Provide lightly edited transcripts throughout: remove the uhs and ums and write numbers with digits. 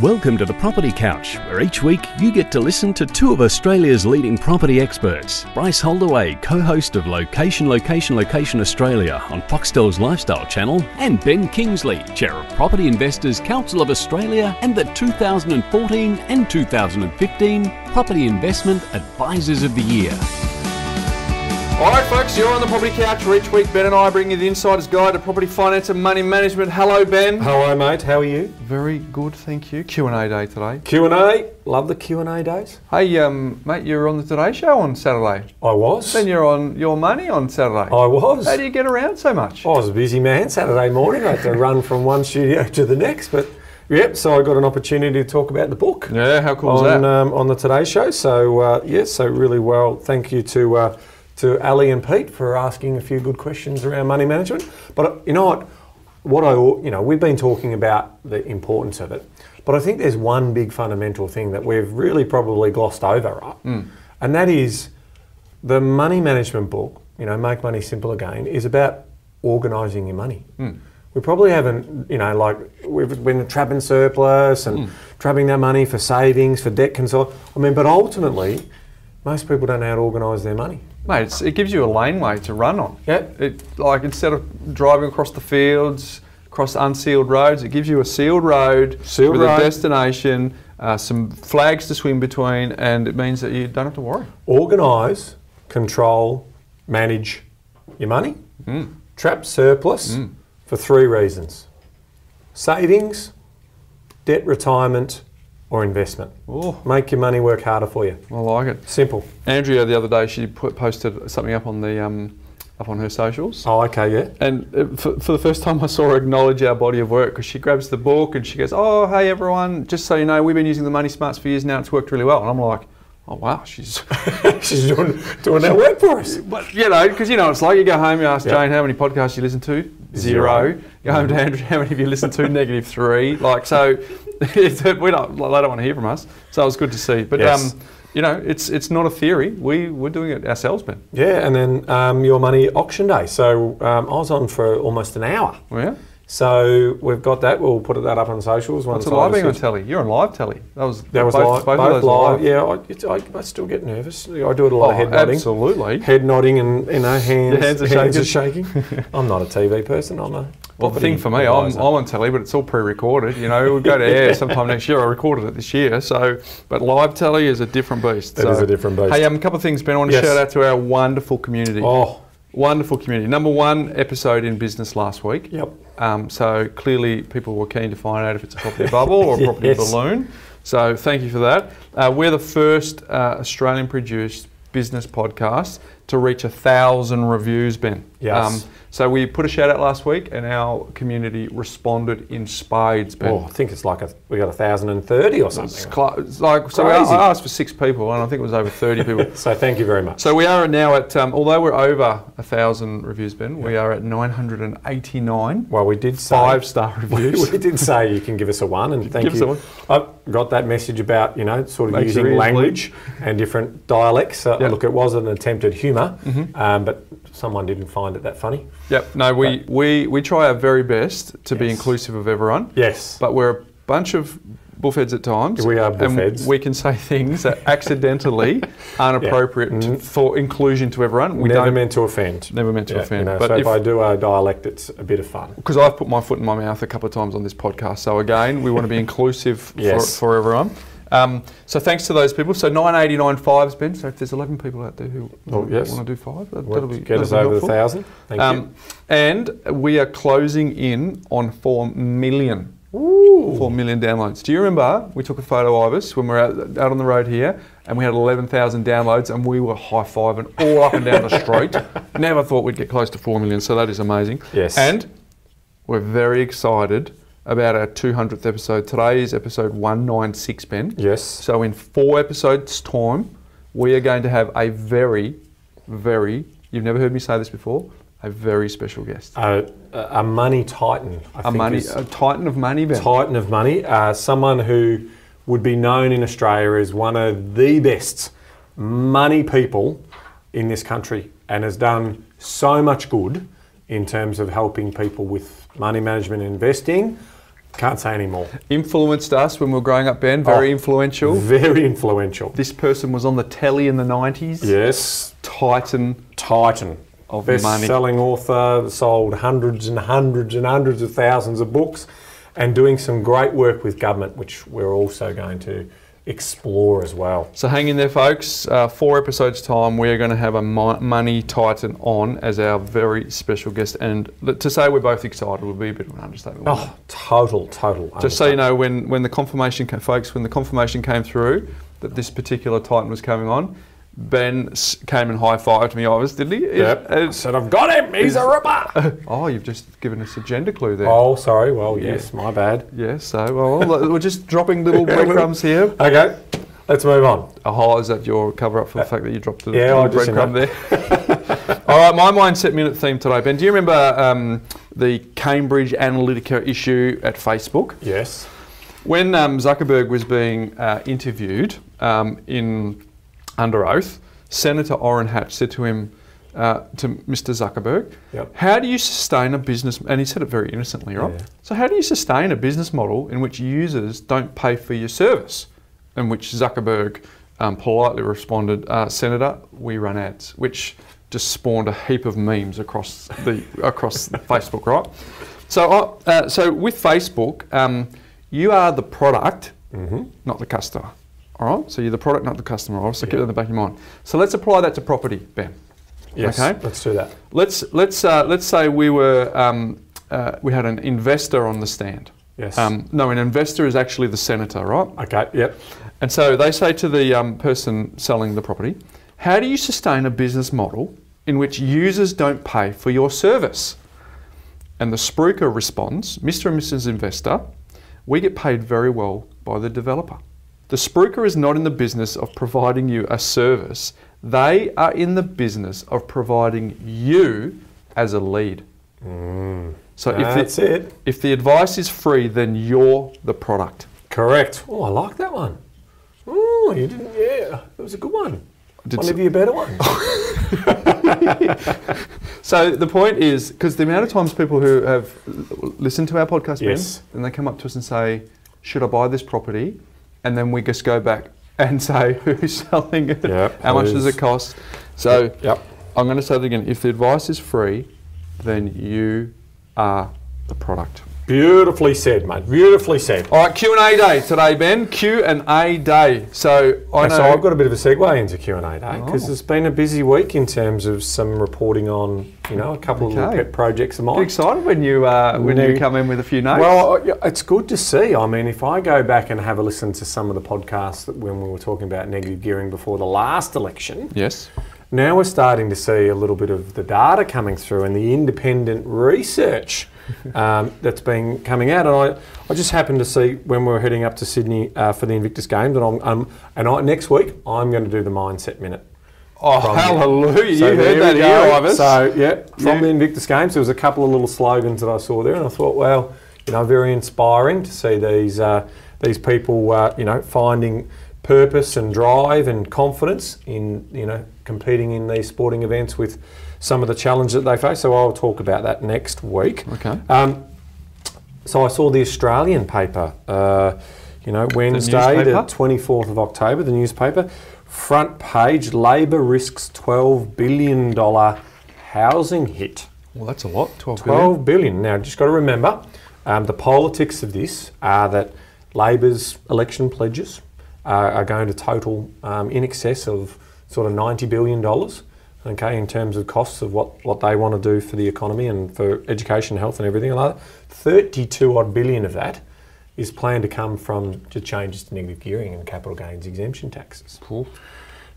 Welcome to the Property Couch, where each week you get to listen to two of Australia's leading property experts. Bryce Holdaway, co-host of Location Australia on Foxtel's Lifestyle channel, and Ben Kingsley, chair of Property Investors Council of Australia and the 2014 and 2015 Property Investment Advisors of the Year. All right, folks, you're on the Property Couch, where each week Ben and I bring you the insider's guide to property finance and money management. Hello, Ben. Hello, mate. How are you? Very good, thank you. Q&A day today. Q&A. Love the Q&A days. Hey, mate, you were on the Today Show on Saturday. I was. Then you're on Your Money on Saturday. I was. How do you get around so much? I was a busy man Saturday morning. I had to run from one studio to the next, but yep. So I got an opportunity to talk about the book. Yeah, how cool is that? On the Today Show. So so really well. Thank you to Ali and Pete for asking a few good questions around money management. But you know what? We've been talking about the importance of it, but I think there's one big fundamental thing that we've really probably glossed over, right? And that is the money management book. Make Money Simple Again is about organising your money. We probably haven't, we've been trapping surplus and trapping that money for savings, for debt consolidation. But ultimately, most people don't know how to organise their money. Mate, it gives you a laneway to run on. Yeah. Instead of driving across the fields, across unsealed roads, it gives you a sealed road with a destination, some flags to swim between, and it means that you don't have to worry. Organise, control, manage your money. Trap surplus for three reasons: savings, debt retirement, or investment. Oh. Make your money work harder for you. I like it. Simple. Andrea the other day, she posted something up on the up on her socials. Oh, okay, yeah. And for the first time, I saw her acknowledge our body of work, because she grabs the book and she goes, "Oh, hey everyone, just so you know, we've been using the Money Smarts for years now. It's worked really well." And I'm like, "Oh wow, she's she's doing that work for us." But because it's like, you go home, you ask Jane how many podcasts you listen to, zero. You go home to Andrew, how many have you listened to? -3. They don't want to hear from us. So it was good to see. But yes. It's not a theory. We're doing it ourselves, Ben. Yeah, and then Your Money Auction Day. So I was on for almost an hour. Oh, yeah. So we've got that. We'll put that up on socials. What's it like being on telly? You're on live telly. That was both live. Live. Yeah, I still get nervous. I do it a lot of head nodding. Absolutely. Head nodding and hands are shaking. I'm not a TV person. Well, the thing for me, I'm on telly, but it's all pre-recorded. We'll go to air sometime next year. I recorded it this year, but live telly is a different beast. It is a different beast. Hey, a couple of things, Ben. I want to shout out to our wonderful community. Oh, wonderful community. Number one episode in business last week. Yep. So clearly people were keen to find out if it's a property bubble or a property balloon. So thank you for that. We're the first Australian-produced business podcast to reach 1,000 reviews, Ben. Yes. So we put a shout out last week, and our community responded in spades, Ben. Oh, I think it's like we got 1,030 or something. I asked for 6 people, and I think it was over 30 people. So thank you very much. So we are now at, although we're over 1,000 reviews, Ben, we are at 989. Well, we did say 5-star reviews. We did say you can give us a 1, and thank you. I got that message about sort of Makes using language and different dialects. Look, it was an attempt at humour, but someone didn't find it that funny. Yep. No, we try our very best to be inclusive of everyone. Yes. But we're a bunch of bullheads at times. We are bullheads. And we can say things that accidentally aren't appropriate for inclusion to everyone. Never meant to offend. Never meant to offend. But so if I do a dialect, it's a bit of fun. Because I've put my foot in my mouth a couple of times on this podcast. So again, we want to be inclusive for everyone. So thanks to those people. So 989 fives, Ben. So if there's 11 people out there who want to do 5, that'll be get us over 1,000. Thank you. And we are closing in on 4 million. Ooh. 4 million downloads. Do you remember we took a photo of us when we were out on the road here, and we had 11,000 downloads, and we were high-fiving all up and down the street? Never thought we'd get close to 4 million, so that is amazing. Yes. And we're very excited about our 200th episode. Today is episode 196, Ben. Yes. So in 4 episodes' time, we are going to have a very, very, you've never heard me say this before, a very special guest. A money titan. A titan of money, Ben. Titan of money. Someone who would be known in Australia as one of the best money people in this country, and has done so much good in terms of helping people with money management and investing. Can't say any more. Influenced us when we were growing up, Ben. Very influential. Very influential. This person was on the telly in the 90s. Yes. Titan Of money. best-selling author, sold hundreds and hundreds and hundreds of thousands of books, and doing some great work with government, which we're also going to explore as well. So hang in there, folks. 4 episodes time, we're going to have a money titan on as our very special guest. And to say we're both excited would be a bit of an understatement. Oh, total. Just so you know, when the confirmation came, folks, when the confirmation came through that this particular titan was coming on, Ben came and high-fived me, didn't he? Yep. I said, I've got him. He's a ripper. Oh, you've just given us a gender clue there. Oh, sorry. Well, yes, my bad. Yes, so we're just dropping little breadcrumbs here. Okay, let's move on. Oh, is that your cover up for the fact that you dropped the breadcrumb there? All right, my Mindset Minute theme today, Ben. Do you remember the Cambridge Analytica issue at Facebook? Yes. When Zuckerberg was being interviewed under oath, Senator Orrin Hatch said to him, to Mr. Zuckerberg, how do you sustain a business, and he said it very innocently, right? Yeah. So how do you sustain a business model in which users don't pay for your service? In which Zuckerberg politely responded, Senator, we run ads, which just spawned a heap of memes across Facebook, right? So with Facebook, you are the product, not the customer. All right, so you're the product, not the customer. All right, so keep that in the back of your mind. So let's apply that to property, Ben. Yes, okay? Let's do that. Let's say we were we had an investor on the stand. Yes. No, an investor is actually the senator, right? Okay. Yep. And so they say to the person selling the property, how do you sustain a business model in which users don't pay for your service? And the spruiker responds, Mr. and Mrs. Investor, we get paid very well by the developer. The spruiker is not in the business of providing you a service. They are in the business of providing you as a lead. So if the advice is free, then you're the product. Correct. Oh, I like that one. Oh, you didn't, yeah, that was a good one. One of your better ones. So the point is, because the amount of times people who have listened to our podcast, yes, Ben, and they come up to us and say, should I buy this property? And then we just go back and say, who's selling it? Yep, how much does it cost? So I'm going to say that again. If the advice is free, then you are the product. Beautifully said, mate. Beautifully said. All right, Q&A day today, Ben. Q&A day. So I've got a bit of a segue into Q&A day because it's been a busy week in terms of some reporting on, a couple of little pet projects of mine. Get excited when you come in with a few notes. Well, it's good to see. I mean, if I go back and have a listen to some of the podcasts that when we were talking about negative gearing before the last election. Yes. Now we're starting to see a little bit of the data coming through and the independent research that's been coming out. And I just happened to see when we were heading up to Sydney for the Invictus Games, and next week I'm going to do the Mindset Minute. Oh, hallelujah! So you heard that here, Ivers. So from the Invictus Games, there was a couple of little slogans that I saw there, and I thought, well, very inspiring to see these people, finding purpose and drive and confidence in competing in these sporting events with some of the challenges that they face. So I'll talk about that next week. Okay. So I saw the Australian paper, Wednesday, the 24th of October, the newspaper. Front page, Labor risks $12 billion housing hit. Well, that's a lot, $12 billion. Now, just got to remember, the politics of this are that Labor's election pledges are going to total in excess of sort of $90 billion, okay, in terms of costs of what they want to do for the economy and for education, health and everything like that. 32 odd billion of that is planned to come from just changes to negative gearing and capital gains exemption taxes. Cool.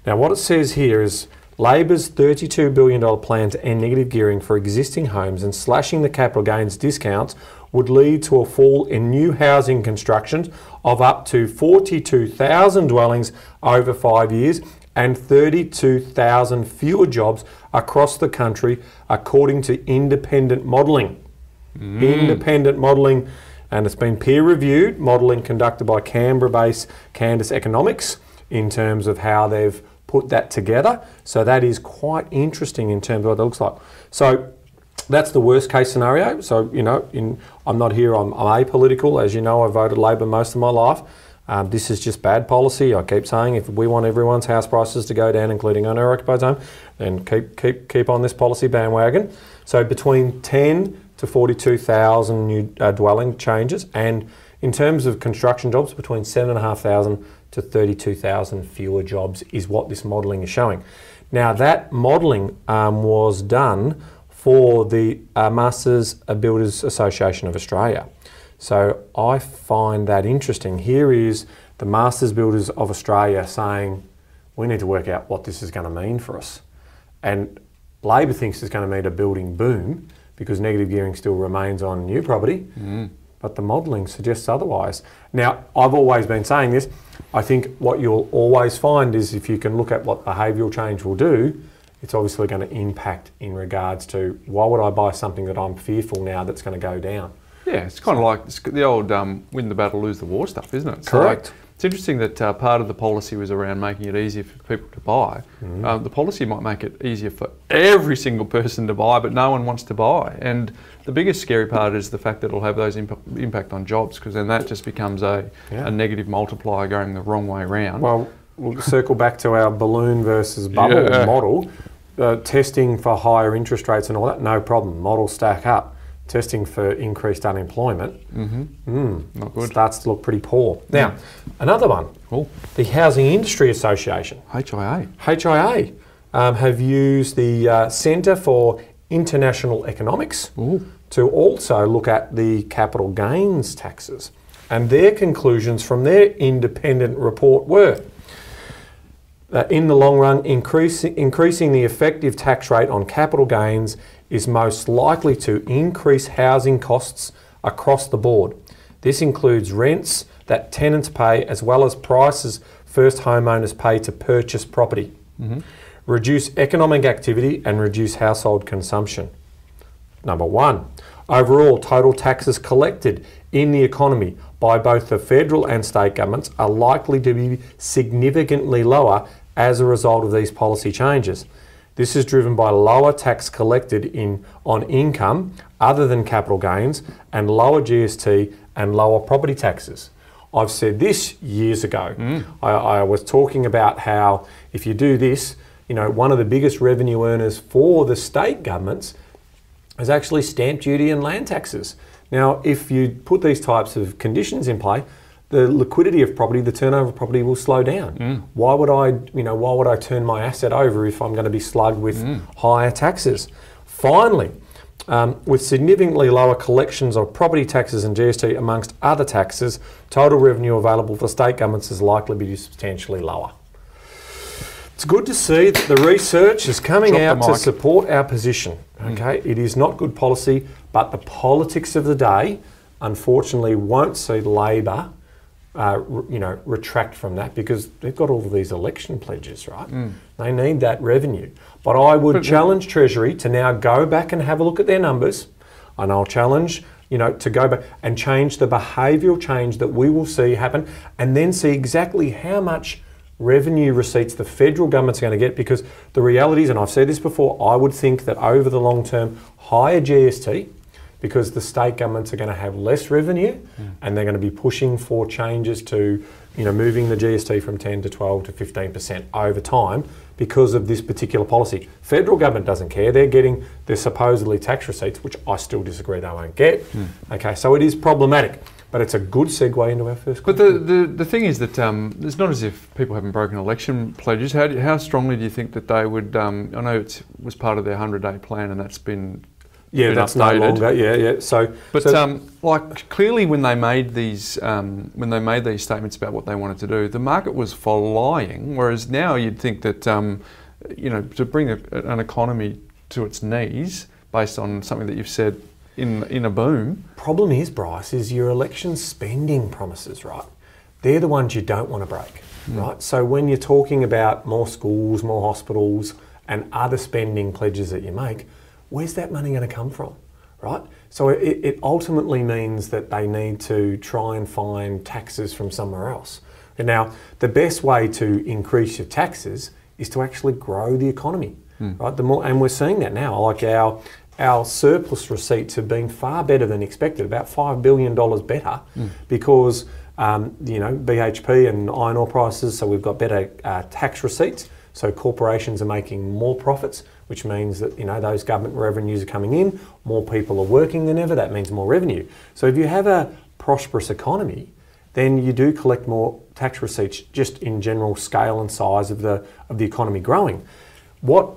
Now what it says here is Labor's $32 billion plan to end negative gearing for existing homes and slashing the capital gains discounts would lead to a fall in new housing constructions of up to 42,000 dwellings over 5 years and 32,000 fewer jobs across the country, according to independent modelling. Independent modelling, and it's been peer-reviewed modelling conducted by Canberra-based Candace Economics in terms of how they've put that together. So that is quite interesting in terms of what it looks like. So That's the worst case scenario. So, you know, I'm not here, I'm apolitical. As you know, I voted Labor most of my life. This is just bad policy. I keep saying if we want everyone's house prices to go down, including owner-occupied home, then keep on this policy bandwagon. So between 10 to 42,000 new dwelling changes, and in terms of construction jobs, between 7,500 to 32,000 fewer jobs is what this modelling is showing. Now that modelling was done for the Masters Builders Association of Australia. So I find that interesting. Here is the Masters Builders of Australia saying, we need to work out what this is going to mean for us. And Labor thinks it's going to mean a building boom because negative gearing still remains on new property, but the modelling suggests otherwise. Now, I've always been saying this. I think what you'll always find is if you can look at what behavioural change will do, it's obviously going to impact in regards to why would I buy something that I'm fearful now that's going to go down? Yeah, it's kind of like the old win the battle, lose the war stuff, isn't it? Correct. So it's interesting that part of the policy was around making it easier for people to buy. The policy might make it easier for every single person to buy, but no one wants to buy. And the biggest scary part is the fact that it'll have those impact on jobs, because then that just becomes a negative multiplier going the wrong way round. Well, we'll circle back to our balloon versus bubble model. Testing for higher interest rates and all that, no problem. Models stack up. Testing for increased unemployment, not good. Starts to look pretty poor. Now, another one, the Housing Industry Association, HIA, have used the Centre for International Economics to also look at the capital gains taxes. And their conclusions from their independent report were that in the long run, increasing the effective tax rate on capital gains is most likely to increase housing costs across the board. This includes rents that tenants pay as well as prices first homeowners pay to purchase property, reduce economic activity and reduce household consumption. Number one, overall total taxes collected in the economy by both the federal and state governments are likely to be significantly lower as a result of these policy changes. This is driven by lower tax collected on income other than capital gains and lower GST and lower property taxes. I've said this years ago. I was talking about how if you do this, you know, one of the biggest revenue earners for the state governments is actually stamp duty and land taxes. Now, if you put these types of conditions in play, the liquidity of property, the turnover of property will slow down. Why would I turn my asset over if I'm going to be slugged with higher taxes? Finally, with significantly lower collections of property taxes and GST amongst other taxes, total revenue available for state governments is likely to be substantially lower. It's good to see that the research is coming out to support our position. Okay, it is not good policy, but the politics of the day, unfortunately, won't see Labor retract from that because they've got all of these election pledges, right? They need that revenue. But I would challenge Treasury to now go back and have a look at their numbers, and I'll challenge, to go back and change the behavioural change that we will see happen, and then see exactly how much revenue receipts the federal government's going to get, because the reality is, and I've said this before, I would think that over the long term, higher GST, because the state governments are going to have less revenue and they're going to be pushing for changes to, moving the GST from 10 to 12 to 15% over time because of this particular policy. Federal government doesn't care. They're getting their supposedly tax receipts, which I still disagree they won't get. Okay, so it is problematic, but it's a good segue into our first question. But the thing is that it's not as if people haven't broken election pledges. How strongly do you think that they would, I know it was part of their 100-day plan and that's been that's updated. No longer. Yeah. So, clearly, when they made these statements about what they wanted to do, the market was for lying. Whereas now, you'd think that to bring an economy to its knees based on something that you've said in a boom. Problem is, Bryce, is your election spending promises, right? They're the ones you don't want to break, right? So when you're talking about more schools, more hospitals, and other spending pledges that you make, where's that money going to come from, right? So it ultimately means that they need to try and find taxes from somewhere else. And now, the best way to increase your taxes is to actually grow the economy, right? And we're seeing that now. Like our surplus receipts have been far better than expected, about $5 billion better, because BHP and iron ore prices, so we've got better tax receipts, so corporations are making more profits, which means that those government revenues are coming in, more people are working than ever, that means more revenue. So if you have a prosperous economy, then you do collect more tax receipts just in general scale and size of the economy growing. What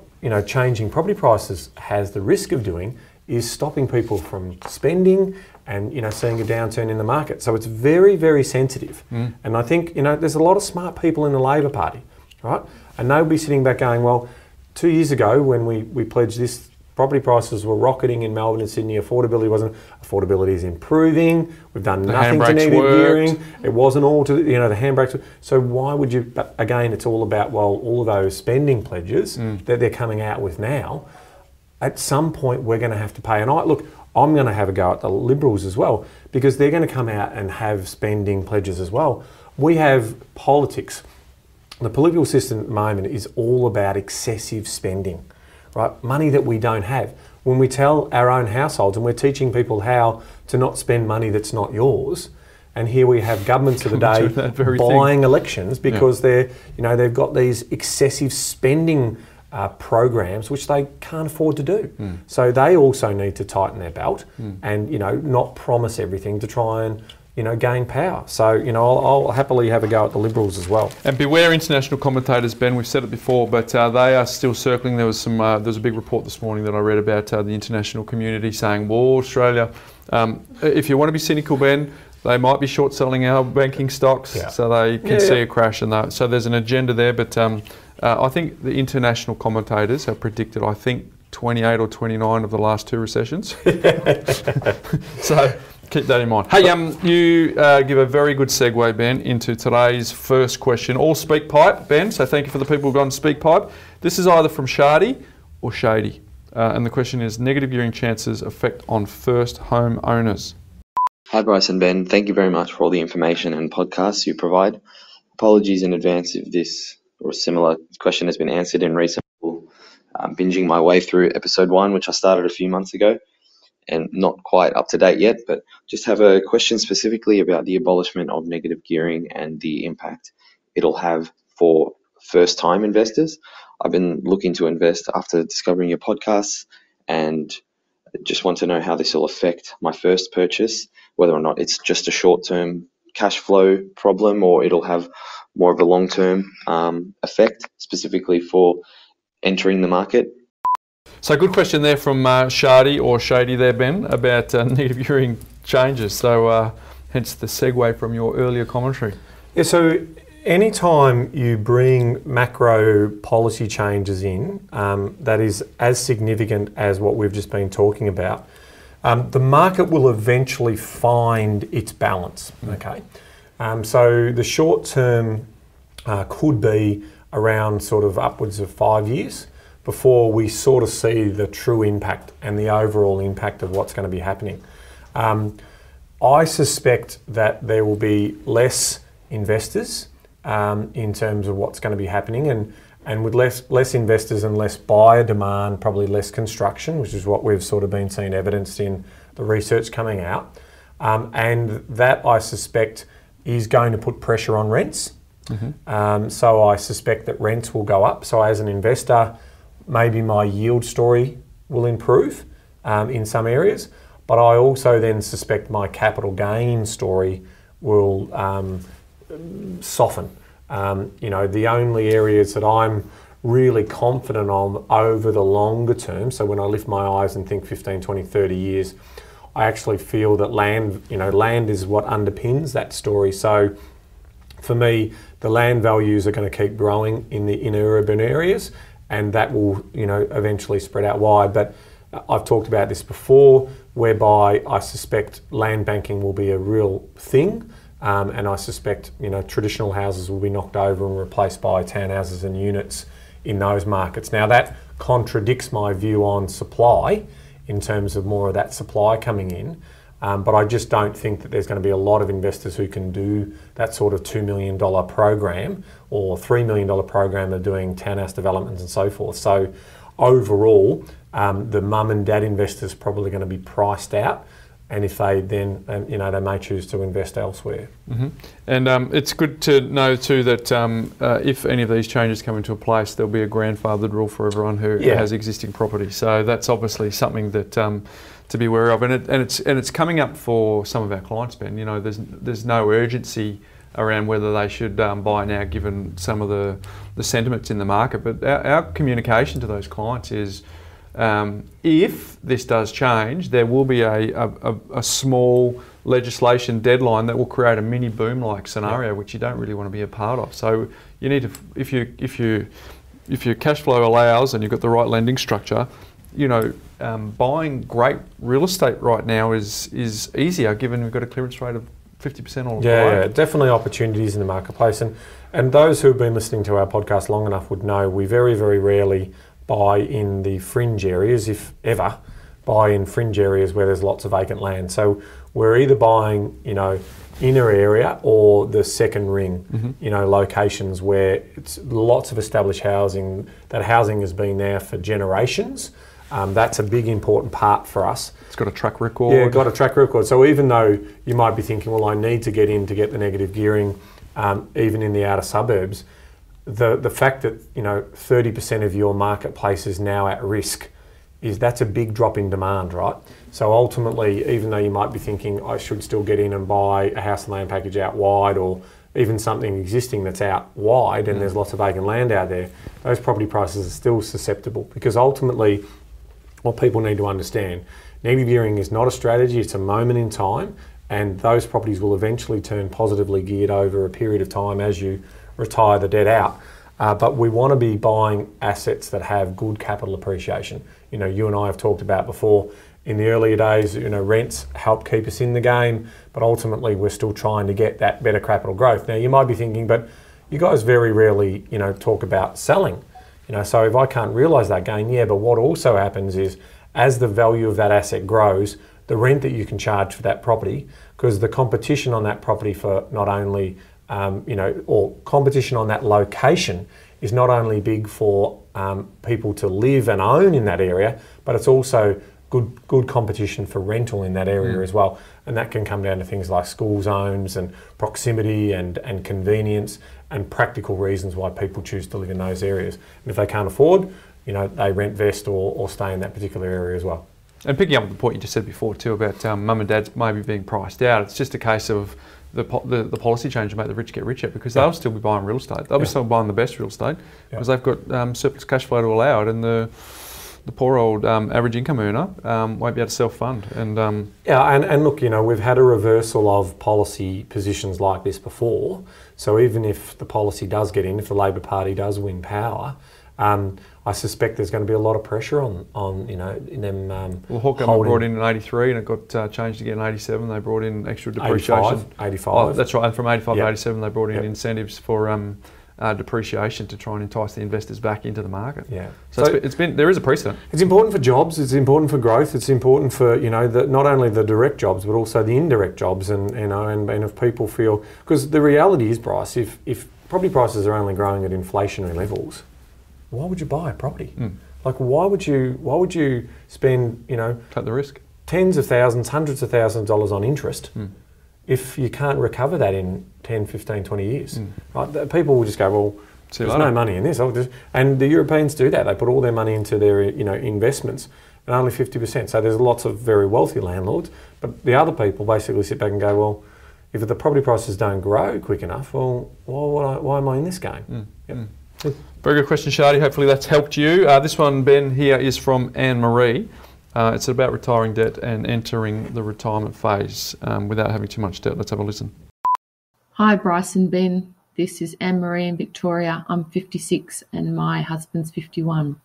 changing property prices has the risk of doing is stopping people from spending and seeing a downturn in the market. So it's very, very sensitive. And I think there's a lot of smart people in the Labor Party, right? And they'll be sitting back going, well, 2 years ago when we pledged this, property prices were rocketing in Melbourne and Sydney. Affordability wasn't. Affordability is improving. We've done nothing to negative gearing. It wasn't all to the handbrakes. So why would you? But again, it's all about all of those spending pledges that they're coming out with now. At some point, we're going to have to pay. And I'm going to have a go at the Liberals as well, because they're going to come out and have spending pledges as well. We have politics. The political system at the moment is all about excessive spending. Right? Money that we don't have. When we tell our own households and we're teaching people how to not spend money that's not yours, and here we have governments of the day buying elections because they've got these excessive spending programs which they can't afford to do. So they also need to tighten their belt and not promise everything to try and gain power. So, I'll happily have a go at the Liberals as well. And beware international commentators, Ben, we've said it before, but they are still circling. There was a big report this morning that I read about the international community saying, well, Australia, if you want to be cynical, Ben, they might be short selling our banking stocks, so they can see a crash. So there's an agenda there, but I think the international commentators have predicted, 28 or 29 of the last 2 recessions. So keep that in mind. Hey, you give a very good segue, Ben, into today's first question. All SpeakPipe, Ben, so thank you for the people who've gone SpeakPipe. This is either from Shardy or Shady. And the question is, negative gearing chances effect on first home owners? Hi, Bryce and Ben. Thank you very much for all the information and podcasts you provide. Apologies in advance if this or a similar question has been answered in recent. Binging my way through episode 1, which I started a few months ago, and not quite up to date yet, but just have a question specifically about the abolishment of negative gearing and the impact it'll have for first-time investors. I've been looking to invest after discovering your podcasts and just want to know how this will affect my first purchase, whether or not it's just a short-term cash flow problem or it'll have more of a long-term effect, specifically for entering the market. So good question there from Shardy or Shady there, Ben, about negative gearing changes. So hence the segue from your earlier commentary. Yeah, so anytime you bring macro policy changes in, that is as significant as what we've just been talking about, the market will eventually find its balance, okay? So the short term could be around sort of upwards of 5 years before we sort of see the true impact and the overall impact of what's going to be happening. I suspect that there will be less investors in terms of what's going to be happening, and with less investors and less buyer demand, probably less construction, which is what we've sort of been seeing evidenced in the research coming out. And that, I suspect, is going to put pressure on rents. So I suspect that rents will go up. So as an investor, maybe my yield story will improve in some areas, but I also then suspect my capital gain story will soften. The only areas that I'm really confident on over the longer term, so when I lift my eyes and think 15, 20, 30 years, I actually feel that land is what underpins that story. So for me, the land values are going to keep growing in urban areas, and that will eventually spread out wide. But I've talked about this before, whereby I suspect land banking will be a real thing, and I suspect traditional houses will be knocked over and replaced by townhouses and units in those markets. Now that contradicts my view on supply in terms of more of that supply coming in. But I just don't think that there's going to be a lot of investors who can do that sort of $2 million program or $3 million program of doing townhouse developments and so forth. So overall, the mum and dad investors probably going to be priced out. And if they then, they may choose to invest elsewhere. Mm-hmm. And it's good to know too that if any of these changes come into place, there'll be a grandfathered rule for everyone who has existing property. So that's obviously something that to be aware of, and it's coming up for some of our clients, Ben. There's no urgency around whether they should buy now, given some of the sentiments in the market. But our communication to those clients is, if this does change, there will be a small legislation deadline that will create a mini boom-like scenario, which you don't really want to be a part of. So you need to, if your cash flow allows and you've got the right lending structure, buying great real estate right now is easier, given we've got a clearance rate of 50% or yeah, definitely opportunities in the marketplace. And those who have been listening to our podcast long enough would know we very, very rarely buy in the fringe areas, if ever, buy in fringe areas where there's lots of vacant land. So we're either buying, inner area or the second ring, locations where it's lots of established housing. That housing has been there for generations. That's a big important part for us. It's got a track record. Yeah, got a track record. So even though you might be thinking, well, I need to get in to get the negative gearing, even in the outer suburbs, the fact that 30% of your marketplace is now at risk that's a big drop in demand, right? So ultimately, even though you might be thinking I should still get in and buy a house and land package out wide, or even something existing that's out wide and there's lots of vacant land out there, those property prices are still susceptible, because ultimately what people need to understand, negative gearing is not a strategy, it's a moment in time, and those properties will eventually turn positively geared over a period of time as you retire the debt out. But we want to be buying assets that have good capital appreciation. You and I have talked about before, in the earlier days, rents help keep us in the game, but ultimately we're still trying to get that better capital growth. Now you might be thinking, but you guys very rarely, talk about selling. So if I can't realise that gain, but what also happens is, as the value of that asset grows, the rent that you can charge for that property, because the competition on that property for not only or competition on that location is not only big for people to live and own in that area, but it's also good competition for rental in that area as well. And that can come down to things like school zones and proximity and convenience and practical reasons why people choose to live in those areas. And if they can't afford, they rent vest or stay in that particular area as well. And picking up on the point you just said before too about mum and dads maybe being priced out, it's just a case of the policy change to make the rich get richer, because they'll still be buying real estate. They'll be still buying the best real estate because they've got surplus cash flow to allow it, and the poor old average income earner won't be able to self-fund. And and look, we've had a reversal of policy positions like this before. So even if the policy does get in, if the Labor Party does win power, I suspect there's going to be a lot of pressure on in them. Well, Hawke Government brought in 83 and it got changed again in 87. They brought in extra depreciation. 85. Oh, that's right. And from 85 to 87, they brought in incentives for depreciation to try and entice the investors back into the market. Yeah. So there is a precedent. It's important for jobs. It's important for growth. It's important for not only the direct jobs but also the indirect jobs, and if people feel, because the reality is, Bryce, if property prices are only growing at inflationary levels, why would you buy a property? Like, why would you spend, take the risk, tens of thousands, hundreds of thousands of dollars on interest if you can't recover that in 10, 15, 20 years? Right? People will just go, well, there's no money in this. And the Europeans do that. They put all their money into their investments, and only 50%. So there's lots of very wealthy landlords, but the other people basically sit back and go, well, if the property prices don't grow quick enough, well, why am I in this game? Very good question, Shardy. Hopefully that's helped you. This one, Ben, here is from Anne-Marie. It's about retiring debt and entering the retirement phase without having too much debt. Let's have a listen. Hi, Bryce and Ben. This is Anne-Marie in Victoria. I'm 56 and my husband's 51.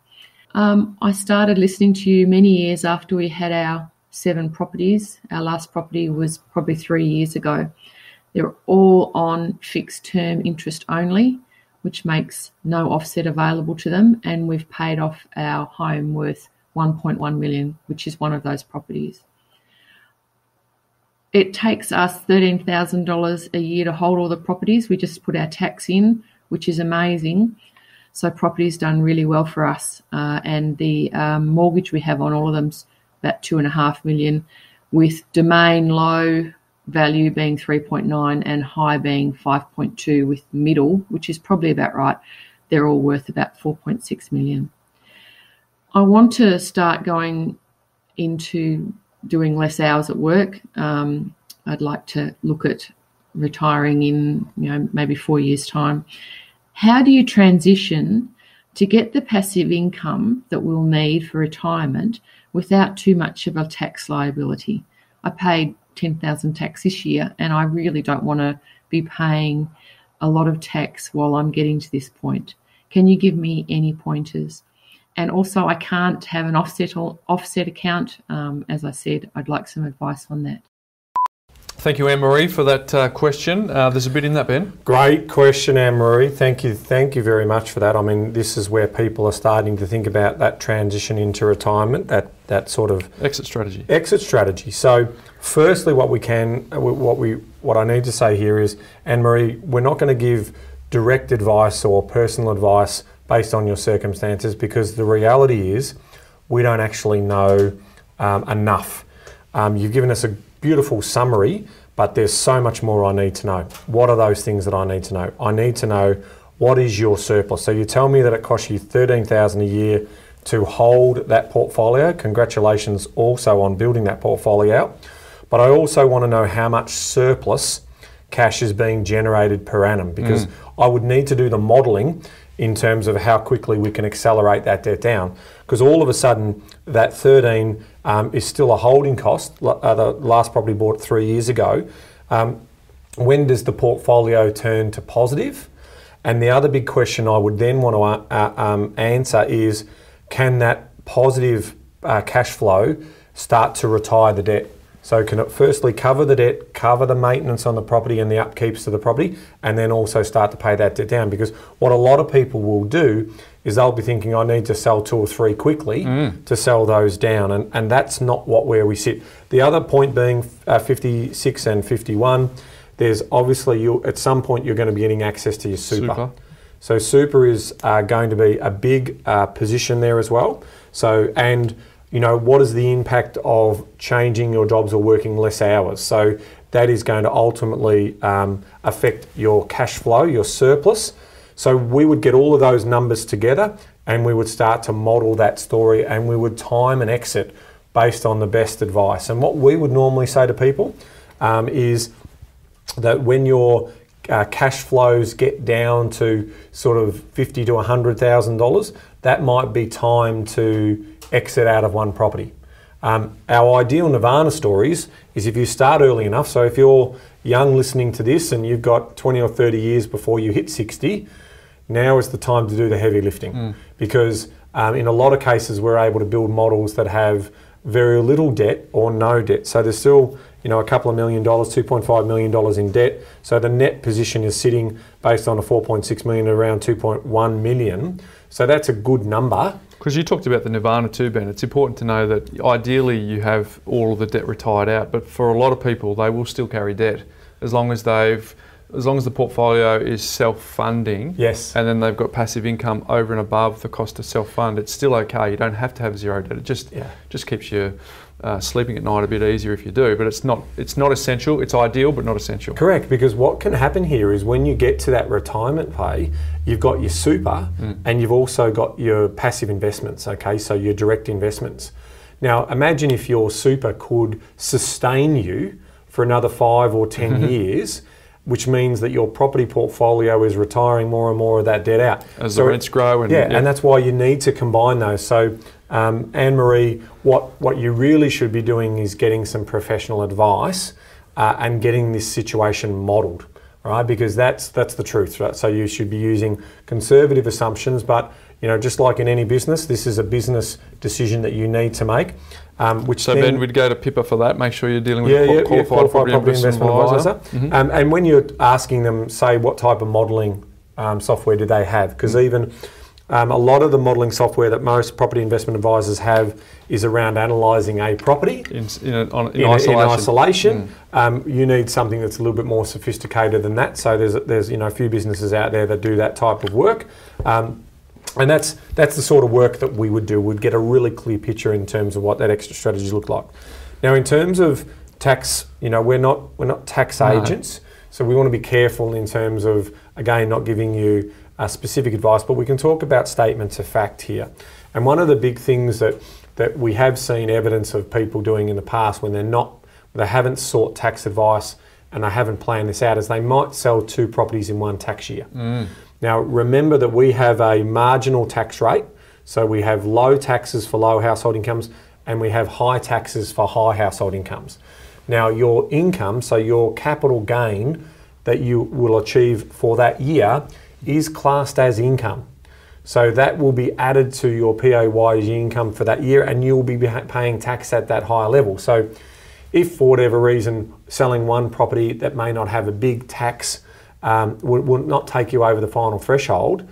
I started listening to you many years after we had our 7 properties. Our last property was probably 3 years ago. They're all on fixed term interest only, which makes no offset available to them, and we've paid off our home worth $1.1 million, which is one of those properties. It takes us $13,000 a year to hold all the properties. We just put our tax in, which is amazing. So property's done really well for us, and the mortgage we have on all of them's about $2.5 million, with Domain low value being 3.9 and high being 5.2, with middle, which is probably about right, they're all worth about 4.6 million. I want to start going into doing less hours at work. I'd like to look at retiring in, maybe 4 years' time. How do you transition to get the passive income that we'll need for retirement without too much of a tax liability? I paid 10,000 tax this year, and I really don't want to be paying a lot of tax while I'm getting to this point. Can you give me any pointers? And also, I can't have an offset account. As I said, I'd like some advice on that. Thank you, Anne-Marie, for that question. There's a bit in that, Ben. Great question, Anne-Marie. Thank you very much for that. I mean, this is where people are starting to think about that transition into retirement, that sort of exit strategy. So, firstly, what I need to say here is, Anne-Marie, we're not going to give direct advice or personal advice based on your circumstances, because the reality is we don't actually know enough. You've given us a beautiful summary, but there's so much more I need to know. What are those things that I need to know? I need to know, what is your surplus? So you tell me that it costs you $13,000 a year to hold that portfolio. Congratulations also on building that portfolio out. But I also want to know how much surplus cash is being generated per annum, because I would need to do the modelling in terms of how quickly we can accelerate that debt down. Because all of a sudden, that 13 is still a holding cost. The last property bought 3 years ago. When does the portfolio turn to positive? And the other big question I would then want to answer is, can that positive cash flow start to retire the debt? So can it firstly cover the debt, cover the maintenance on the property and the upkeeps to the property, and then also start to pay that debt down? Because what a lot of people will do is they'll be thinking, I need to sell 2 or 3 quickly to sell those down. And that's not where we sit. The other point being 56 and 51, there's obviously, at some point you're going to be getting access to your super. So super is going to be a big position there as well. So, and what is the impact of changing your jobs or working less hours? So that is going to ultimately affect your cash flow, your surplus. So we would get all of those numbers together and we would start to model that story, and we would time an exit based on the best advice. And what we would normally say to people is that when your cash flows get down to sort of $50,000 to $100,000, that might be time to exit out of one property. Our ideal Nirvana stories is if you start early enough. So if you're young listening to this and you've got 20 or 30 years before you hit 60, now is the time to do the heavy lifting. Because in a lot of cases we're able to build models that have very little debt or no debt. So there's still a couple of $1 million, $2.5 million in debt. So the net position is sitting based on a 4.6 million around 2.1 million. So that's a good number. Because you talked about the Nirvana too, Ben. It's important to know that ideally you have all of the debt retired out, but for a lot of people, they will still carry debt as long as the portfolio is self-funding. Yes. And then they've got passive income over and above the cost to self-fund. It's still okay. You don't have to have zero debt. It just keeps you sleeping at night a bit easier if you do, but it's not essential. It's ideal, but not essential. Correct, because what can happen here is when you get to that retirement pay, you've got your super and you've also got your passive investments, okay, so your direct investments. Now, imagine if your super could sustain you for another 5 or 10 years, which means that your property portfolio is retiring more and more of that debt out. As the rents grow. And that's why you need to combine those. So, Anne-Marie, what you really should be doing is getting some professional advice and getting this situation modelled, right? Because that's the truth, right? So you should be using conservative assumptions, but just like in any business, this is a business decision that you need to make. Ben, we'd go to Pippa for that. Make sure you're dealing with a qualified property investment advisor. And when you're asking them, say, what type of modelling software do they have? Because even a lot of the modelling software that most property investment advisors have is around analysing a property in isolation. You need something that's a little bit more sophisticated than that. So there's a few businesses out there that do that type of work. And that's the sort of work that we would do. We'd get a really clear picture in terms of what that exit strategy looked like. Now, in terms of tax, we're not tax agents, so we want to be careful in terms of, again, not giving you specific advice, but we can talk about statements of fact here. And one of the big things that we have seen evidence of people doing in the past when they haven't sought tax advice and they haven't planned this out is they might sell 2 properties in one tax year. Now, remember that we have a marginal tax rate, so we have low taxes for low household incomes and we have high taxes for high household incomes. Now, your income, so your capital gain that you will achieve for that year is classed as income. So that will be added to your PAYG income for that year and you'll be paying tax at that higher level. So if for whatever reason selling one property that may not have a big tax would not take you over the final threshold,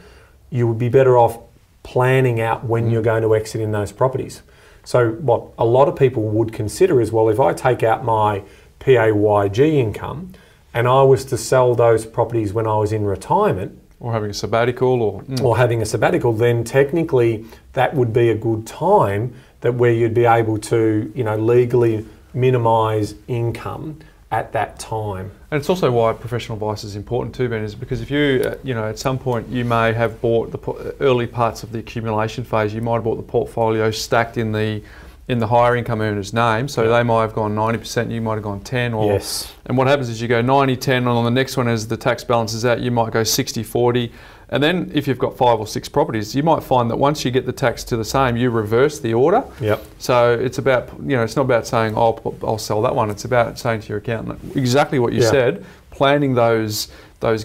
you would be better off planning out when you're going to exit in those properties. So what a lot of people would consider is, well, if I take out my PAYG income and I was to sell those properties when I was in retirement, or having a sabbatical, or having a sabbatical, then technically that would be a good time where you'd be able to, legally minimise income at that time. And it's also why professional advice is important too, Ben, is because if you, at some point you may have bought the early parts of the accumulation phase, you might have bought the portfolio stacked in the higher income earner's name, so they might have gone 90%, you might have gone 10, or yes. And what happens is you go 90-10, and on the next one as the tax balance is out, you might go 60-40, and then if you've got 5 or 6 properties, you might find that once you get the tax to the same, you reverse the order. Yep. So it's about, it's not about saying, I'll sell that one, it's about saying to your accountant exactly what you said, planning those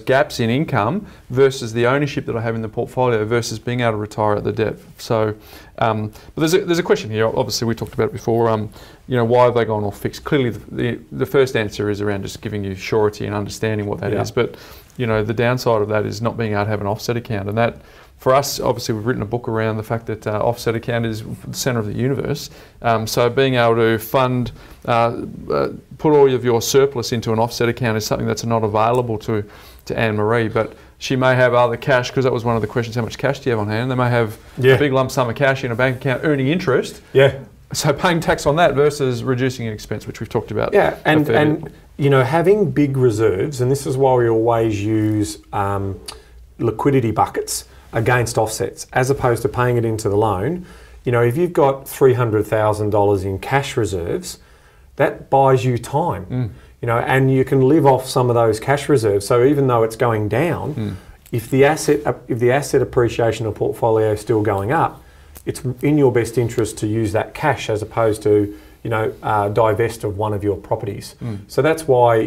gaps in income versus the ownership that I have in the portfolio versus being able to retire at the depth. So, but there's a question here. Obviously, we talked about it before. Why have they gone off fixed? Clearly, the first answer is around just giving you surety and understanding what that is. But the downside of that is not being able to have an offset account, and that. For us, obviously, we've written a book around the fact that offset account is the centre of the universe. So being able to fund, put all of your surplus into an offset account is something that's not available to Anne-Marie. But she may have other cash, because that was one of the questions, how much cash do you have on hand? They may have a big lump sum of cash in a bank account earning interest. Yeah. So paying tax on that versus reducing an expense, which we've talked about. Yeah, and having big reserves, and this is why we always use liquidity buckets against offsets, as opposed to paying it into the loan. If you've got $300,000 in cash reserves, that buys you time. And you can live off some of those cash reserves. So even though it's going down, if the asset appreciation of portfolio is still going up, it's in your best interest to use that cash as opposed to divest of one of your properties. So that's why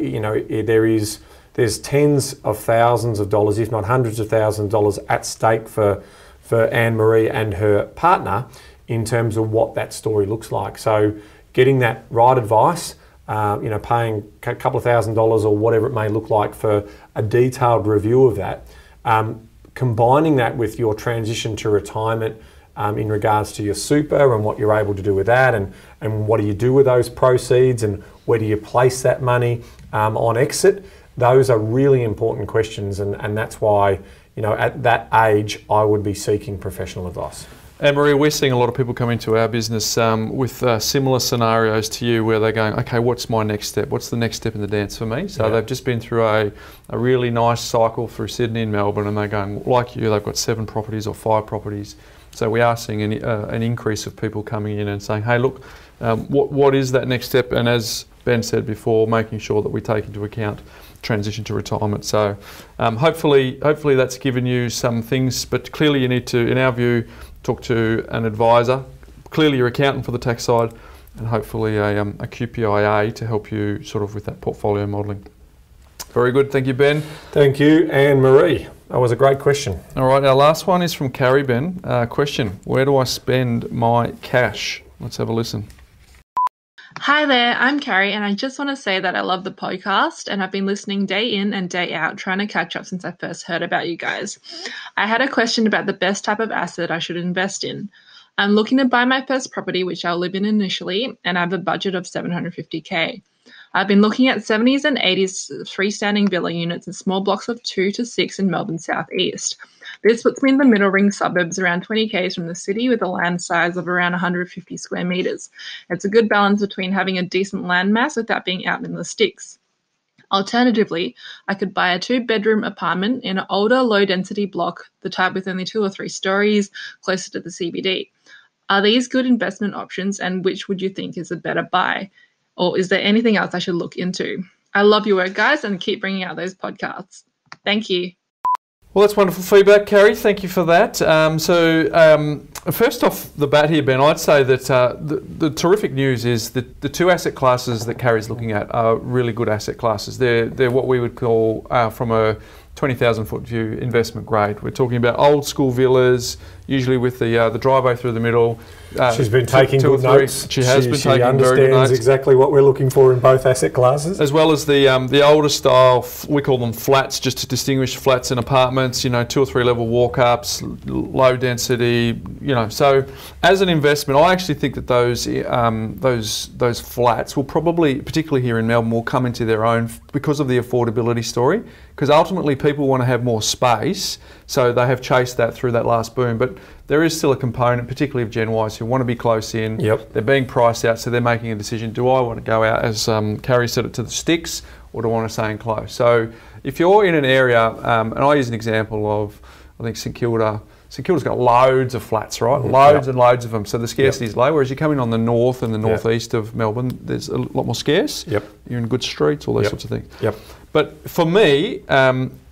there's tens of thousands of dollars, if not hundreds of thousands of dollars at stake for Anne-Marie and her partner in terms of what that story looks like. So getting that right advice, paying a couple of $1,000s or whatever it may look like for a detailed review of that, combining that with your transition to retirement in regards to your super and what you're able to do with that, and what do you do with those proceeds, and where do you place that money on exit. Those are really important questions, and that's why, at that age, I would be seeking professional advice. Anne-Marie, we're seeing a lot of people come into our business with similar scenarios to you, where they're going, okay, what's my next step? What's the next step in the dance for me? So they've just been through a really nice cycle through Sydney and Melbourne, and they're going, like you, they've got 7 properties or 5 properties. So we are seeing an increase of people coming in and saying, hey, look, what is that next step? And as Ben said before, making sure that we take into account transition to retirement. So hopefully that's given you some things, but clearly you need to, in our view, talk to an advisor, clearly your accountant for the tax side, and hopefully a QPIA to help you sort of with that portfolio modelling. Very good, thank you, Ben. Thank you, Anne-Marie. That was a great question. All right, our last one is from Carrie, Ben. Question, where do I spend my cash? Let's have a listen. Hi there, I'm Carrie, and I just want to say that I love the podcast, and I've been listening day in and day out, trying to catch up since I first heard about you guys. I had a question about the best type of asset I should invest in. I'm looking to buy my first property, which I'll live in initially, and I have a budget of $750K. I've been looking at 70s and 80s freestanding villa units in small blocks of 2 to 6 in Melbourne South East. This puts me in the middle ring suburbs around 20 k's from the city with a land size of around 150 square metres. It's a good balance between having a decent land mass without being out in the sticks. Alternatively, I could buy a 2-bedroom apartment in an older, low-density block, the type with only 2 or 3 stories, closer to the CBD. Are these good investment options, and which would you think is a better buy? Or is there anything else I should look into? I love your work, guys, and keep bringing out those podcasts. Thank you. Well, that's wonderful feedback, Carrie. Thank you for that. First off the bat here, Ben, I'd say that the terrific news is that the 2 asset classes that Carrie's looking at are really good asset classes. They're what we would call, from a 20,000 foot view, investment grade. We're talking about old school villas, usually with the driveway through the middle. She's been taking good notes. She has been taking very good notes. She understands exactly what we're looking for in both asset classes. As well as the older style, we call them flats, just to distinguish flats and apartments, 2 or 3 level walk-ups, low density, So as an investment, I actually think that those flats will probably, particularly here in Melbourne, will come into their own because of the affordability story. Because ultimately people want to have more space, so they have chased that through that last boom. But there is still a component, particularly of Gen Ys, who want to be close in. Yep. They're being priced out, so they're making a decision. Do I want to go out, as Carrie said, it to the sticks, or do I want to stay in close? So if you're in an area, and I use an example of, I think St Kilda. St Kilda's got loads of flats, right? Loads and loads of them. So the scarcity is low. Whereas you come in on the north and the northeast of Melbourne, there's a lot more scarce. Yep. You're in good streets, all those sorts of things. Yep. But for me,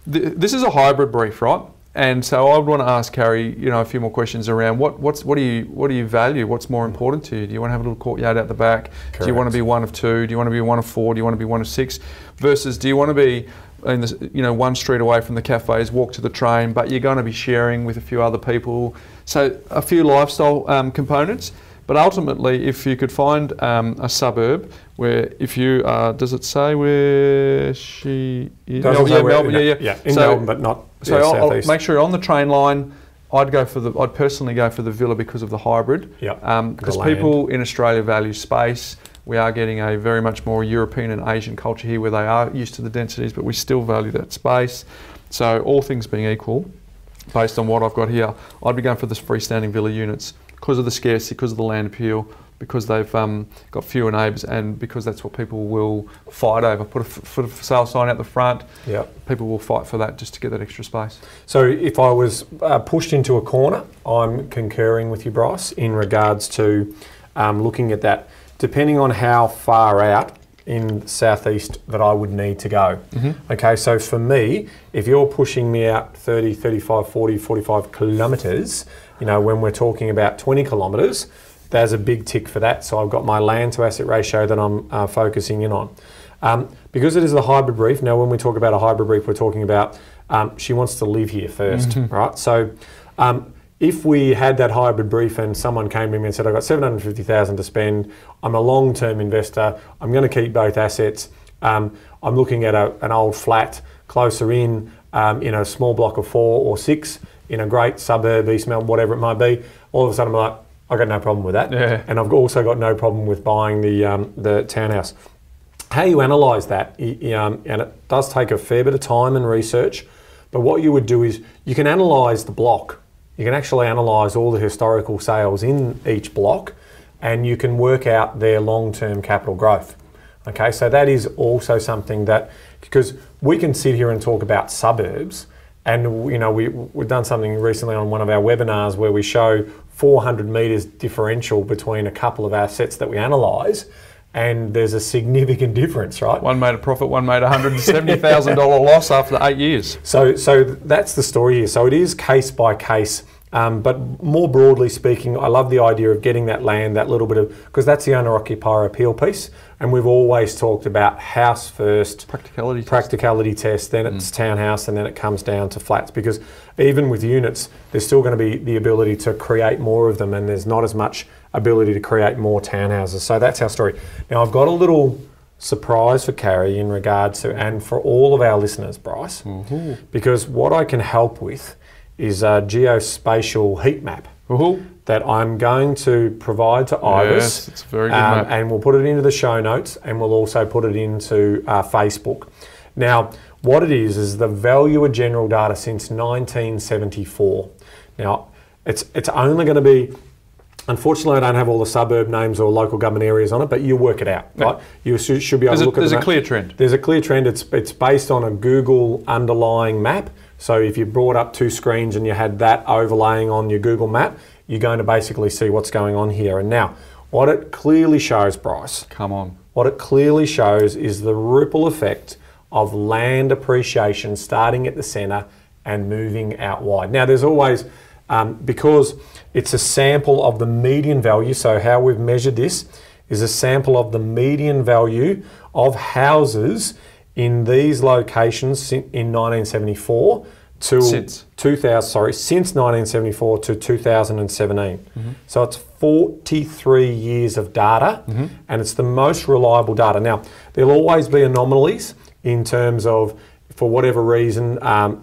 this is a hybrid brief, right? And so I would want to ask Carrie, a few more questions around what do you value? What's more important to you? Do you want to have a little courtyard out the back? Correct. Do you want to be one of 2? Do you want to be one of 4? Do you want to be one of 6? Versus, do you want to be in this, 1 street away from the cafes, walk to the train, but you're going to be sharing with a few other people? So a few lifestyle components. But ultimately, if you could find a suburb where, if you does it say where she is? Melbourne, in so, Melbourne, but not. So I'll make sure you're on the train line. I'd personally go for the villa because of the hybrid. Because people in Australia value space. We are getting a very much more European and Asian culture here, where they are used to the densities, but we still value that space. So all things being equal, based on what I've got here, I'd be going for the freestanding villa units because of the scarcity, because of the land appeal, because they've got fewer neighbours, and because that's what people will fight over. Put a for sale sign out the front. People will fight for that just to get that extra space. So if I was pushed into a corner, I'm concurring with you, Bryce, in regards to looking at that. Depending on how far out in southeast that I would need to go. Okay, so for me, if you're pushing me out 30, 35, 40, 45 kilometres, when we're talking about 20 kilometres, there's a big tick for that. So I've got my land to asset ratio that I'm focusing in on. Because it is the hybrid brief, now when we talk about a hybrid brief, we're talking about she wants to live here first, right? So if we had that hybrid brief and someone came to me and said, I've got $750,000 to spend, I'm a long-term investor, I'm going to keep both assets, I'm looking at an old flat closer in a small block of 4 or 6 in a great suburb, East Melbourne, whatever it might be, all of a sudden I'm like, I've got no problem with that. And I've also got no problem with buying the townhouse. How you analyse that, and it does take a fair bit of time and research, but what you would do is you can analyse the block. You can actually analyse all the historical sales in each block, and you can work out their long-term capital growth. Okay, so that is also something that, because we can sit here and talk about suburbs, and we've done something recently on one of our webinars where we show 400 metres differential between a couple of assets that we analyse, and there's a significant difference, right? One made a profit, one made $170,000 loss after 8 years. So that's the story here. So it is case by case, but more broadly speaking, I love the idea of getting that land, that little bit of, because that's the owner-occupier appeal piece, and we've always talked about house first, practicality test, then it's townhouse, and then it comes down to flats, because even with units, there's still going to be the ability to create more of them, and there's not as much ability to create more townhouses. So that's our story. Now I've got a little surprise for Carrie in regards to, and for all of our listeners, Bryce, because what I can help with is a geospatial heat map that I'm going to provide to Iris. Yes, it's a very good map. And we'll put it into the show notes, and we'll also put it into Facebook. Now, What it is the Valuer General data since 1974. Now, it's only going to be, unfortunately, I don't have all the suburb names or local government areas on it, but you work it out, right? You should be able to look at it. There's a clear trend. There's a clear trend. It's based on a Google underlying map. So if you brought up two screens and you had that overlaying on your Google map, you're going to basically see what's going on here. And now, what it clearly shows, Bryce. Come on. What it clearly shows is the ripple effect of land appreciation starting at the centre and moving out wide. Now, there's always, because it's a sample of the median value, so how we've measured this is a sample of the median value of houses in these locations in 1974 to since 1974 to 2017. So it's 43 years of data, and it's the most reliable data. Now, there'll always be anomalies in terms of, for whatever reason,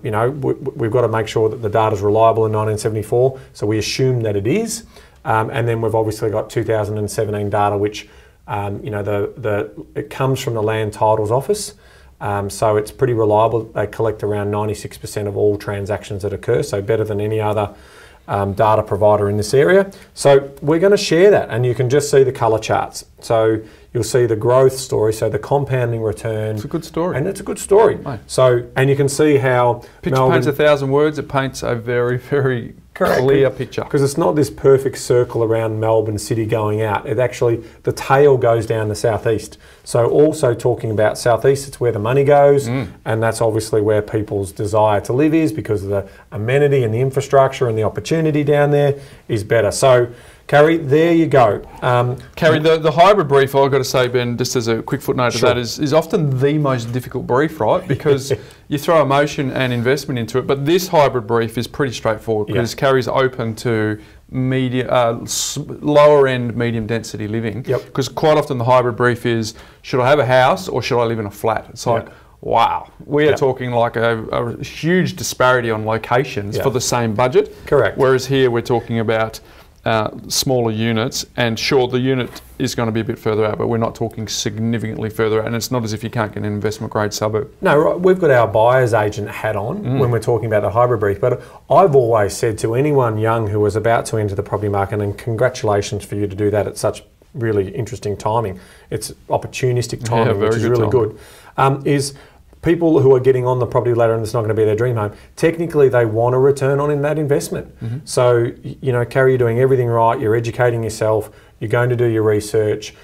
we've got to make sure that the data is reliable in 1974, so we assume that it is. And then we've obviously got 2017 data, which, it comes from the Land Titles Office. So it's pretty reliable. They collect around 96% of all transactions that occur, so better than any other data provider in this area. So we're going to share that, and you can just see the colour charts. So you'll see the growth story, so the compounding return. It's a good story. And it's a good story. Right. So, and you can see how picture paints 1,000 words. It paints a very, very clear picture. Because it's not this perfect circle around Melbourne City going out. It actually, the tail goes down the southeast. So also talking about southeast, it's where the money goes, and that's obviously where people's desire to live is, because of the amenity and the infrastructure and the opportunity down there is better. So, Carrie, there you go. Carrie, the hybrid brief, I've got to say, Ben, just as a quick footnote to that, is often the most difficult brief, right? Because you throw emotion and investment into it, but this hybrid brief is pretty straightforward because Carrie's open to lower end medium density living. Because quite often the hybrid brief is, should I have a house or should I live in a flat? It's like, wow, we are talking like a huge disparity on locations for the same budget. Correct. Whereas here we're talking about smaller units, and sure, the unit is going to be a bit further out, but we're not talking significantly further out, and it's not as if you can't get an investment grade suburb. No, right, we've got our buyer's agent hat on when we're talking about the hybrid brief, but I've always said to anyone young who is about to enter the property market, and congratulations for you to do that at such really interesting timing. It's opportunistic timing, which is really good, is people who are getting on the property ladder and it's not going to be their dream home, technically they want a return on in that investment. So, Carrie, you're doing everything right, you're educating yourself, you're going to do your research,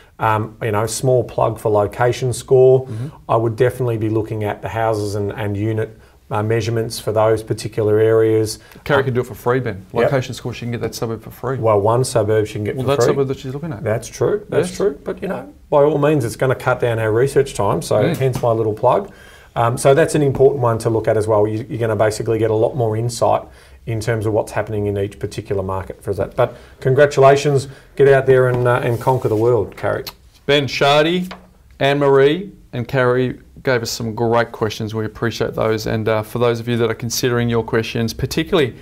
small plug for Location Score. I would definitely be looking at the houses and unit measurements for those particular areas. Carrie can do it for free, Ben. Location Score, she can get that suburb for free. Well, one suburb she can get for free. Well, that suburb that she's looking at. That's true, that's true. But, by all means, it's going to cut down our research time, so hence my little plug. So that's an important one to look at as well. You're going to basically get a lot more insight in terms of what's happening in each particular market for that. But congratulations, get out there and conquer the world, Carrie. Ben, Shardy, Anne-Marie and Carrie gave us some great questions. We appreciate those. And for those of you that are considering your questions, particularly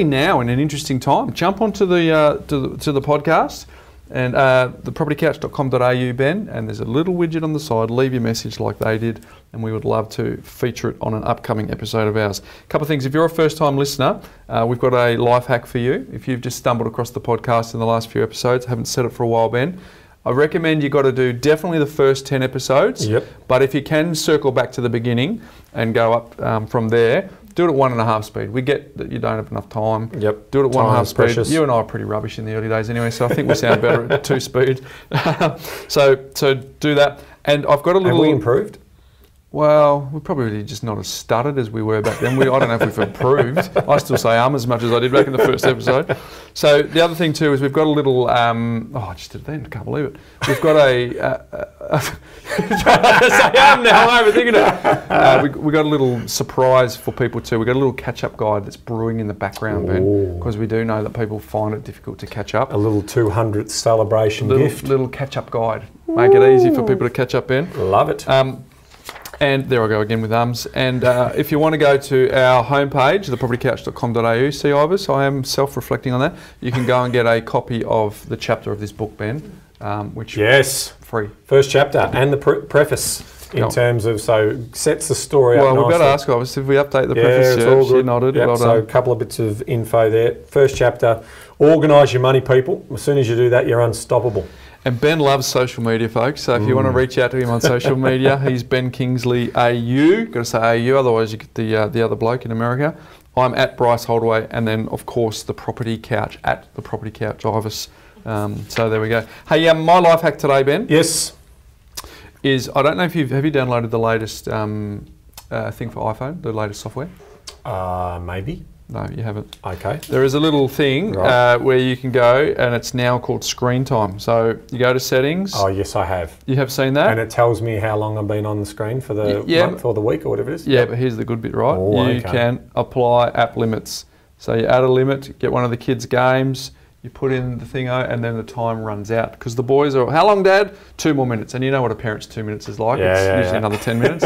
now in an interesting time, jump onto the to the podcast. And thepropertycouch.com.au, Ben, and there's a little widget on the side. Leave your message like they did, and we would love to feature it on an upcoming episode of ours. A couple of things. If you're a first-time listener, we've got a life hack for you. If you've just stumbled across the podcast in the last few episodes, haven't said it for a while, Ben, I recommend you got to do definitely the first 10 episodes. But if you can circle back to the beginning and go up from there, do it at 1.5 speed. We get that you don't have enough time. Do it at 1.5 speed. Precious. You and I are pretty rubbish in the early days anyway, so I think we sound better at 2 speed. So do that. And I've got a little... Have we improved? Well, we're probably just not as stuttered as we were back then. I don't know if we've improved. I still say as much as I did back in the first episode. So the other thing too is we've got a little, I just did it then, I can't believe it. We've got I'm overthinking it. We got a little surprise for people too. We've got a little catch-up guide that's brewing in the background, Ben, because we do know that people find it difficult to catch up. A little 200th celebration gift. Little catch-up guide. Make it easy for people to catch up, Ben. Love it. And there I go again with ums. And if you want to go to our homepage, thepropertycouch.com.au, see Ibis, I am self-reflecting on that. You can go and get a copy of the chapter of this book, Ben. which Yes. free. First chapter and the preface in terms of, so sets the story up Well, we've got to nicely. ask obviously if we update the preface. It's Yeah, all she good. nodded. Yep, Well so a done. couple of bits of info there. First chapter, organise your money, people. As soon as you do that, you're unstoppable. And Ben loves social media, folks. So if you want to reach out to him on social media, he's Ben Kingsley AU. Got to say AU, otherwise you get the other bloke in America. I'm at Bryce Holdaway, and then of course the Property Couch at the Property Couch Ivis. So there we go. Hey, my life hack today, Ben. Yes. Is I don't know if have you downloaded the latest thing for iPhone, the latest software? Maybe. No, you haven't. Okay. There is a little thing Right. where you can go, and it's now called Screen Time. So you go to Settings. Oh, yes, I have. You have seen that? And it tells me how long I've been on the screen for the month or the week or whatever it is. Yeah, but here's the good bit, right? Oh, you okay. can apply app limits. So you add a limit, get one of the kids' games, you put in the thingo, and then the time runs out. Because the boys are, how long, Dad? 2 more minutes. And you know what a parent's 2 minutes is like. Yeah, it's yeah, usually yeah. another 10 minutes.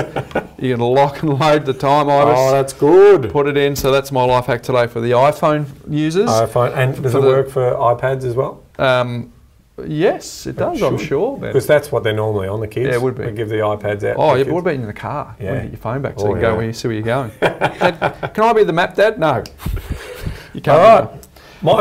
You can lock and load the time, Iris. Oh, that's good. Put it in. So that's my life hack today for the iPhone users. iPhone. And does it work for iPads as well? Yes, it does, I'm sure. Because that's what they're normally on, the kids. Yeah, it would be. They give the iPads out. Oh, to yeah, the but what kids. about in the car? Yeah. You want to get your phone back so Oh, you can go yeah. where you see where you're going. Dad, can I be the map, Dad? No. You can't. All right. What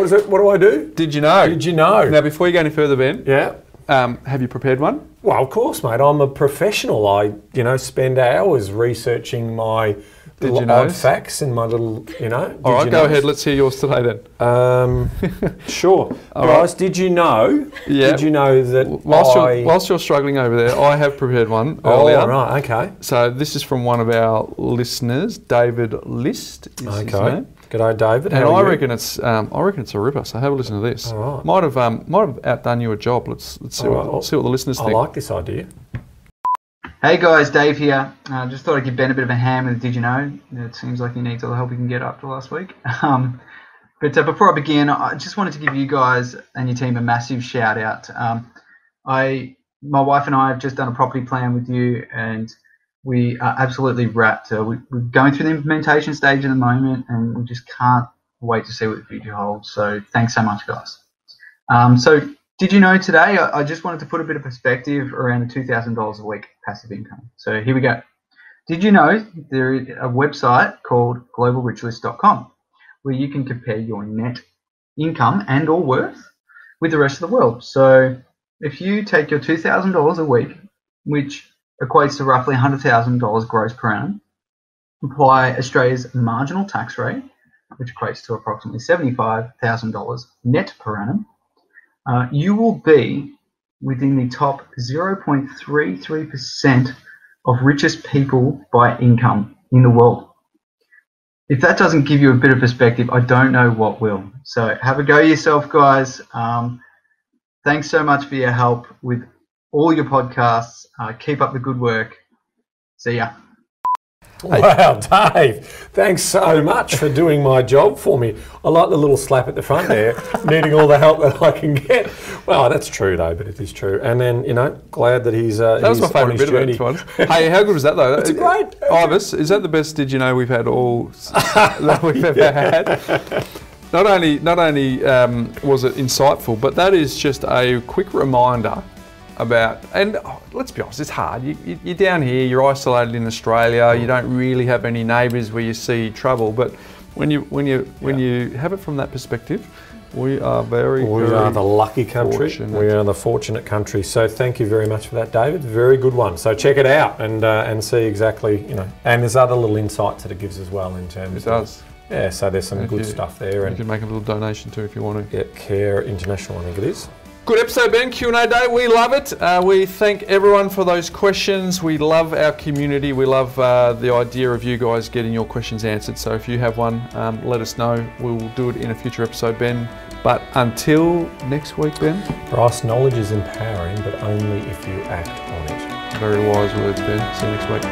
is it? What do I do? Did you know? Did you know? Now, before you go any further, Ben, Yeah. have you prepared one? Well, of course, mate. I'm a professional. I, spend hours researching my little you know? odd facts and my little, All right, go ahead. Let's hear yours today then. Sure. Bryce, did you know? Yeah. Did you know that Whilst you're struggling over there, I have prepared one earlier. Oh, right. Okay. So this is from one of our listeners, David List is his name. G'day, David. And How are I you? reckon it's a ripper. So have a listen to this. All right. Might have outdone you a job. Let's see what the listeners I think. like this idea. Hey guys, Dave here. Just thought I'd give Ben a bit of a hand with Did You Know? It seems like he needs all the help he can get after last week. But before I begin, I just wanted to give you guys and your team a massive shout out. My wife and I have just done a property plan with you, and we are absolutely wrapped. We're going through the implementation stage at the moment, and we just can't wait to see what the future holds. So thanks so much, guys. So did you know today, I just wanted to put a bit of perspective around the $2,000 a week passive income. So here we go. Did you know there is a website called globalrichlist.com where you can compare your net income and or worth with the rest of the world? So if you take your $2,000 a week, which equates to roughly $100,000 gross per annum, apply Australia's marginal tax rate, which equates to approximately $75,000 net per annum, you will be within the top 0.33% of richest people by income in the world. If that doesn't give you a bit of perspective, I don't know what will. So have a go yourself, guys. Thanks so much for your help with all your podcasts. Keep up the good work. See ya. Wow, Dave, thanks so much for doing my job for me. I like the little slap at the front there, needing all the help that I can get. Well, that's true though, but it is true. And then, glad that he's That was my favourite bit journey. of it. Hey, how good was that though? It's great. Ivis, is that the best Did You Know we've had that we've ever had? Not only was it insightful, but that is just a quick reminder about, and let's be honest, it's hard. You're down here, you're isolated in Australia, you don't really have any neighbours where you see trouble, but when you have it from that perspective, we are very the lucky country. Fortunate. We are the fortunate country. So thank you very much for that, David. Very good one. So check it out and see exactly, and there's other little insights that it gives as well in terms It does. Yeah, so there's some good stuff there. You And can make a little donation too if you want to. get Care International, I think it is. Good episode, Ben. Q&A day. We love it. We thank everyone for those questions. We love our community. We love the idea of you guys getting your questions answered. So if you have one, let us know. We will do it in a future episode, Ben. But until next week, Ben. Bryce, knowledge is empowering, but only if you act on it. Very wise words, Ben. See you next week.